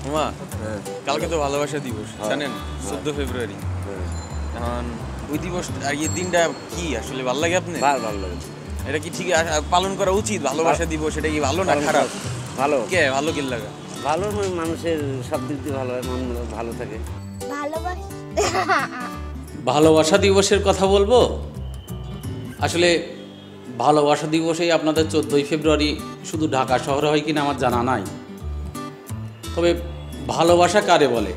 মামা কালকে তো ভালোবাসা দিবস জানেন, 14 ফেব্রুয়ারি। এখন ওই দিবস আর এই দিনটা কি আসলে ভালো লাগে আপনি? ভালো লাগে। এটা কি ঠিক পালন করা উচিত? ভালোবাসা দিবস এটা কি ভালো না খারাপ? ভালো। কে ভালো কি লাগা? ভালো মানুষের সব দিক দিয়ে ভালো হয়, মন ভালো থাকে। ভালোবাসা দিবসের কথা বলবো। আসলে ভালোবাসা দিবসেই আপনাদের 14ই ফেব্রুয়ারি শুধু ঢাকা শহরে হয় কিনা আমার জানা নাই। তবে ভালোবাসা কারে বলে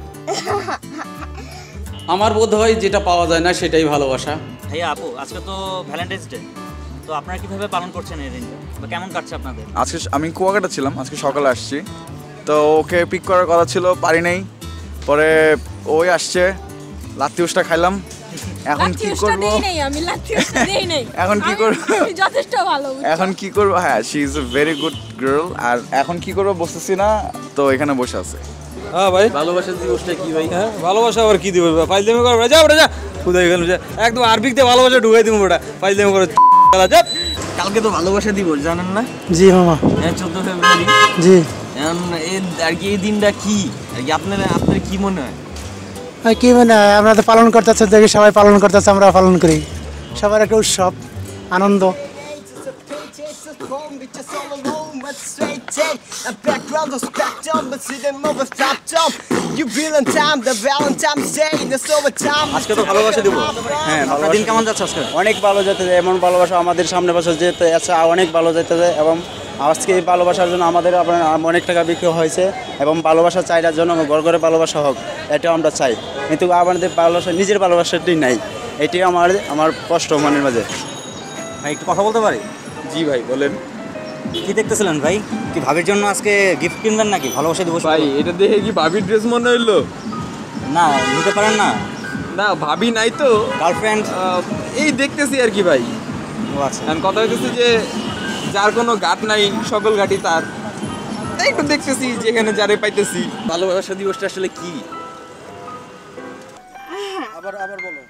আমার বোধ হয় যেটা পাওয়া যায় না সেটাই ভালোবাসা। ভাইয়া আপু, আজকে তো ভ্যালেন্টাইন্স ডে, তো আপনারা কিভাবে পালন করছেন এই দিনটা, বা কেমন কাটছে আপনাদের? আজকে আমি কুয়াকাটা ছিলাম, আজকে সকালে আসছি, তো ওকে পিক করার কথা ছিল, পারি নাই। পরে ওই আসছে, লাত্তি উষ্টা খাইলাম। এখন কি করবো? এখন কি করবো? যথেষ্ট ভালো। এখন কি করবো? হ্যাঁ, she is a very good girl. আর এখন কি করবো বসতেছি না, তো এখানে বসে আছে। হ্যাঁ ভাই, ভালোবাসার দিবসটা কি ভাই? হ্যাঁ, ভালোবাসা আবার কি দিব? ফাইজলামি করবে, যা ওটা যা খুদাই গেল, একদম আরবিক দিয়ে ভালোবাসা ঢুকাই দিব ওটা, ফাইজলামি করে যা। কালকে তো ভালোবাসা দিবস জানেন না? জি মামা। হ্যাঁ, 14 ফেব্রুয়ারি। জি। এখন আর কি এই দিনটা কি আর কি আপনার কি মনে হয়? কি মানে আমরা তো পালন করতেছি, দেখি সবাই পালন করতেছে, আমরা পালন করি। সবার একটা উৎসব, আনন্দ। আজকে তো ভালোবাসা দিব। হ্যাঁ, আপনার দিন কেমন যাচ্ছে আজকে? অনেক ভালো যেতে যায়, এমন ভালোবাসা আমাদের সামনে বছর যেতে আছে অনেক ভালো যেতে যায়। এবং আজকে এই ভালোবাসার জন্য আমাদের অনেক টাকা বিক্রি হয়েছে, এবং ভালোবাসা চাইটার জন্য ঘরে ভালোবাসা হোক, এটাও আমরা চাই। কিন্তু আমাদের ভালোবাসা, নিজের ভালোবাসাটি নাই, এটি আমার কষ্ট মনের মাঝে। ভাই একটু কথা বলতে পারি? জি ভাই বলেন। কি দেখতেছিলেন ভাই? কি ভাবির জন্য আজকে গিফট কিনবেন নাকি ভালোবাসা দিবস? ভাই এটা দেখে কি ভাবির ড্রেস মনে হইলো? না, নিতে পারেন না। না, ভাবি নাই তো, গার্লফ্রেন্ড। এই দেখতেছি আর কি ভাই। ও আচ্ছা। কথা হইতেছে যে যার কোনো ঘাট নাই সকল ঘাটই তার, তাই একটু দেখতেছি যেখানে যারে পাইতেছি। ভালোবাসা দিবসটা আসলে কি? আবার বলো।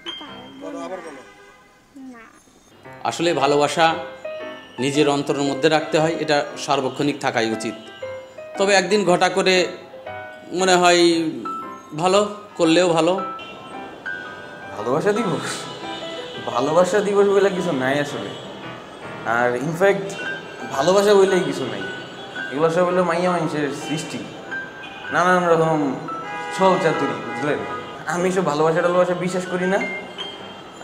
আসলে ভালোবাসা নিজের অন্তরের মধ্যে রাখতে হয়, এটা সার্বক্ষণিক থাকাই উচিত। তবে একদিন ঘটা করে মনে হয় ভালো করলেও ভালো। ভালোবাসা দিবস, ভালোবাসা দিবস বলে কিছু নাই আসলে। আর ইনফ্যাক্ট ভালোবাসা বলেই কিছু নাই, এগুলো সব হলো মাইয়া মানুষের সৃষ্টি, নানান রকম ছল চাতুরি, বুঝলেন? আমি সব ভালোবাসা বিশ্বাস করি না,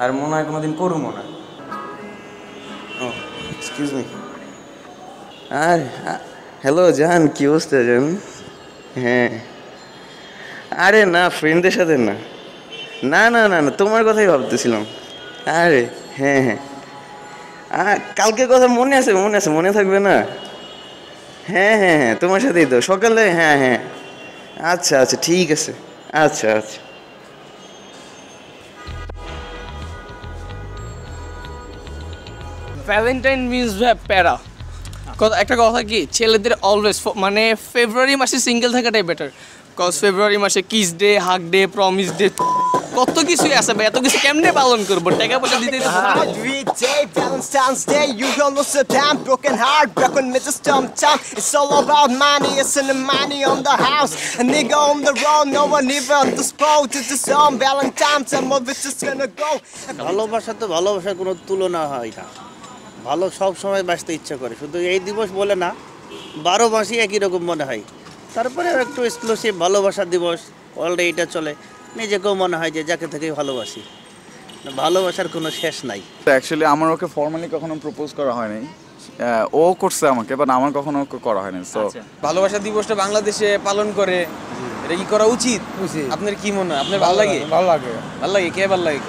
আর মনে হয় কোনোদিন করবো না। ও এক্সকিউজ মি। আর হ্যালো জান, কি অবস্থা জান? হ্যাঁ, আরে না, ফ্রেন্ডদের সাথে না, না না না না, তোমার কথাই ভাবতেছিলাম। আরে হ্যাঁ হ্যাঁ, কালকের কথা মনে আছে, মনে থাকবে না? হ্যাঁ হ্যাঁ হ্যাঁ, তোমার সাথেই তো সকালে। হ্যাঁ হ্যাঁ, আচ্ছা আচ্ছা ঠিক আছে, আচ্ছা আচ্ছা। ভ্যালেন্টাইন মিন্স প্যারা। একটা কথা কি, ছেলেদের অলওয়েজ মানে ফেব্রুয়ারি মাসে সিঙ্গেল থাকাটাই বেটার। কজ ফেব্রুয়ারি মাসে kiss day, hug day, promise day, কত কিছুই আছে ভাই। এত কিছু কেমনে পালন করবো? টাকা পয়সা দিতেই তো ভালোবাসা তো ভালোবাসার কোনো তুলনা হয় না। ভালো সব সময় বাঁচতে ইচ্ছা করে, শুধু এই দিবস বলে না, 12 মাসই একই রকম মনে হয়। তারপরে একটু এক্সক্লুসিভ ভালোবাসা দিবস অলরেডি এটা চলে, নিজেকেও মনে হয় যে যাকে থেকেই ভালোবাসি। ভালোবাসার কোনো শেষ নাই। অ্যাকচুয়ালি আমার ওকে ফর্মালি কখনো প্রপোজ করা হয় নাই, ও করছে আমাকে, বাট আমার কখনো ওকে করা হয়নি। সো ভালোবাসা দিবসটা বাংলাদেশে পালন করে, এটা কি করা উচিত? আপনার কি মনে হয়? আপনার ভালো লাগে? ভালো লাগে। ভালো লাগে? কে ভালো লাগে?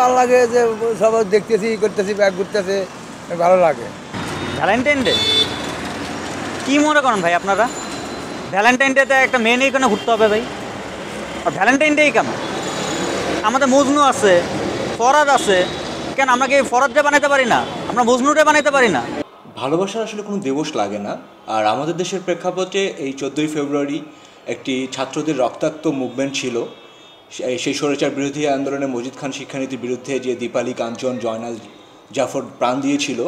ভালো লাগে যে সবাই দেখতেছি, করতেছি, ব্যাগ ঘুরতেছে, ভালো লাগে। ভ্যালেন্টাইন ডে কি মনে করেন ভাই আপনারা? ভ্যালেন্টাইন ডেতে একটা মেয়ে নিয়ে কেন ঘুরতে হবে ভাই? আর ভ্যালেন্টাইন ডেই কেন? আমাদের মজনু আছে, ফরাদ আছে, কেন আমরা কি ফরাদটা বানাইতে পারি না? আমরা মজনুটা বানাইতে পারি না? ভালোবাসার আসলে কোনো দিবস লাগে না। আর আমাদের দেশের প্রেক্ষাপটে এই 14ই ফেব্রুয়ারি একটি ছাত্রদের রক্তাক্ত মুভমেন্ট ছিল। সেই স্বৈরাচার বিরোধী আন্দোলনে মজিদ খান শিক্ষানীতির বিরুদ্ধে যে দীপালি কাঞ্চন, জয়নাল জাফর প্রাণ দিয়েছিল,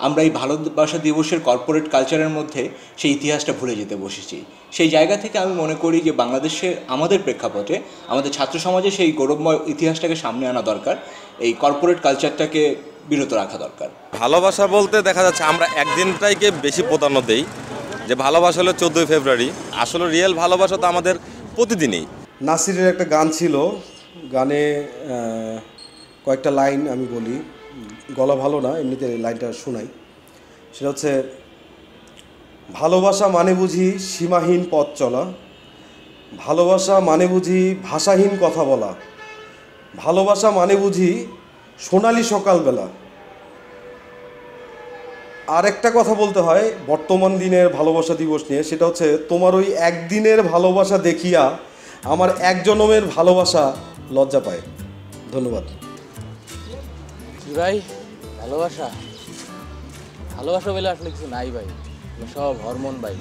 আমরা এই ভালোবাসা দিবসের কর্পোরেট কালচারের মধ্যে সেই ইতিহাসটা ভুলে যেতে বসেছি। সেই জায়গা থেকে আমি মনে করি যে বাংলাদেশে আমাদের প্রেক্ষাপটে আমাদের ছাত্র সমাজে সেই গৌরবময় ইতিহাসটাকে সামনে আনা দরকার, এই কর্পোরেট কালচারটাকে বিরত রাখা দরকার। ভালোবাসা বলতে দেখা যাচ্ছে আমরা একদিনটাইকে বেশি প্রাধান্য দেই, যে ভালোবাসা হলো 14 ফেব্রুয়ারি। আসলে রিয়েল ভালোবাসা তো আমাদের প্রতিদিনই। নাসিরের একটা গান ছিল, গানে কয়েকটা লাইন আমি বলি, গলা ভালো না, এমনিতে লাইনটা শোনাই। সেটা হচ্ছে, ভালোবাসা মানে বুঝি সীমাহীন পথ চলা, ভালোবাসা মানে বুঝি ভাষাহীন কথা বলা, ভালোবাসা মানে বুঝি সোনালি সকালবেলা। আর একটা কথা বলতে হয় বর্তমান দিনের ভালোবাসা দিবস নিয়ে, সেটা হচ্ছে, তোমার ওই একদিনের ভালোবাসা দেখিয়া আমার এক জনমের ভালোবাসা লজ্জা পায়। ধন্যবাদ। ভাই ভালোবাসা ভালোবাসা বলে আসলে কিছু নাই ভাই, সব হরমোন ভাই,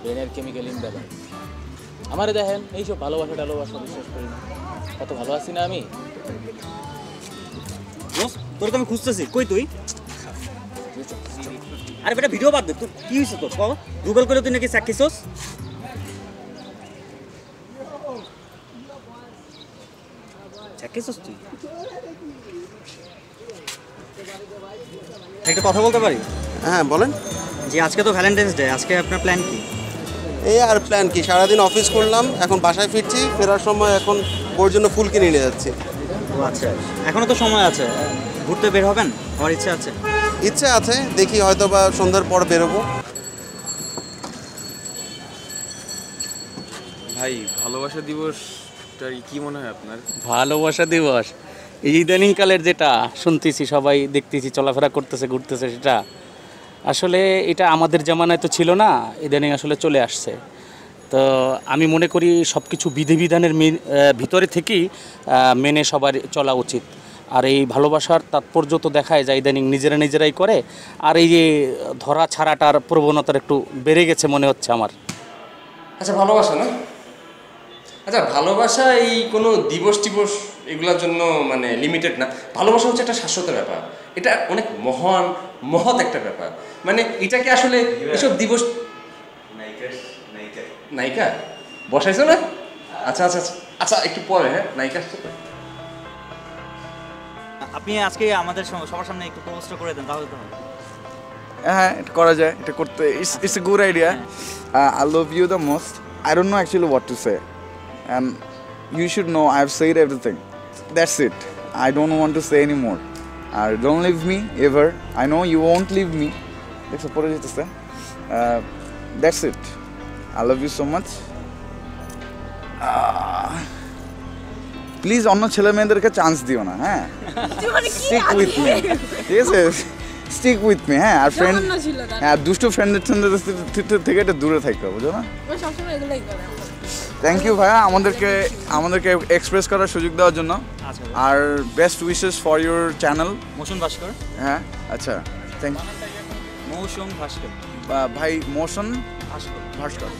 ব্রেনের কেমিক্যাল ইমব্যালেন্স। আমারে দেখেন এইসব ভালোবাসা টালোবাসা বিশ্বাস করি না, কত ভালো আছি না আমি। তোর তো আমি খুঁজতেছি, কই তুই? আরে বেটা ভিডিও বাদ দে, তোর কি হয়েছে? তোর গুগল করে তুই নাকি চাকরিছস? চাকরিছস তুই? একটা কথা বলতে পারি? হ্যাঁ বলেন। যে আজকে তো ভ্যালেন্টাইন্স ডে, আজকে আপনার প্ল্যান কি? এই আর প্ল্যান কি, সারাদিন অফিস করলাম, এখন বাসায় ফিরছি, ফেরার সময় এখন ওর জন্য ফুল কিনে নিয়ে যাচ্ছি। আচ্ছা, এখনো তো সময় আছে, ঘুরতে বের হবেন? আমার ইচ্ছা আছে। ইচ্ছা আছে, দেখি হয়তো বা সন্ধ্যার পর বেরোবো। ভাই ভালোবাসা দিবসটা কি মনে হয় আপনার? ভালোবাসা দিবস এই ইদানিংকালের যেটা শুনতেছি, সবাই দেখতেছি চলাফেরা করতেছে ঘুরতেছে, সেটা আসলে এটা আমাদের জামানায় তো ছিল না, ইদানিং আসলে চলে আসছে। তো আমি মনে করি সব কিছু বিধিবিধানের ভিতরে থেকেই মেনে সবার চলা উচিত। আর এই ভালোবাসার তাৎপর্য তো দেখায় যায় ইদানিং নিজেরাই করে, আর এই যে ধরা ছাড়াটার প্রবণতার একটু বেড়ে গেছে মনে হচ্ছে আমার। আচ্ছা ভালোবাসা না, আচ্ছা ভালোবাসা এই কোনো দিবস টিবস এগুলোর জন্য মানে লিমিটেড না। ভালোবাসা হচ্ছে একটা শাশ্বত ব্যাপার, এটা অনেক মহৎ একটা ব্যাপার। মানে এটাকে আসলে এসব দিবস নায়িকা বসাইছো না? আচ্ছা আচ্ছা আচ্ছা আচ্ছা একটু পরে, হ্যাঁ নায়িকা আসছে তো। আপনি আজকে আমাদের সবার সামনে একটু প্রপোজটা করে দেন, তাহলে তো হবে। হ্যাঁ, এটা করা যায়, এটা করতে it's a good idea. I love you the most. I don't know actually what to say, and you should know I have said everything. That's it, I don't want to say any more. আর don't leave me ever, I know you won't leave me. দেখছো পরে যেতেছে। That's it, I love you so much. Please অন্য ছেলে মেয়েদেরকে chance দিও না, হ্যাঁ। স্টিক উইথ মি, ঠিক আছে? স্টিক উইথ মি, হ্যাঁ। আর ফ্রেন্ড, হ্যাঁ, দুষ্টু ফ্রেন্ডের থেকে এটা দূরে থাকবে, বুঝো না? থ্যাংক ইউ ভাইয়া আমাদেরকে এক্সপ্রেস করার সুযোগ দেওয়ার জন্য। আর best wishes for your channel Motion Bhaskar. হ্যাঁ আচ্ছা, থ্যাংক ইউ। মোশন ভাস্কর ভাই, মোশন ভাস্কর।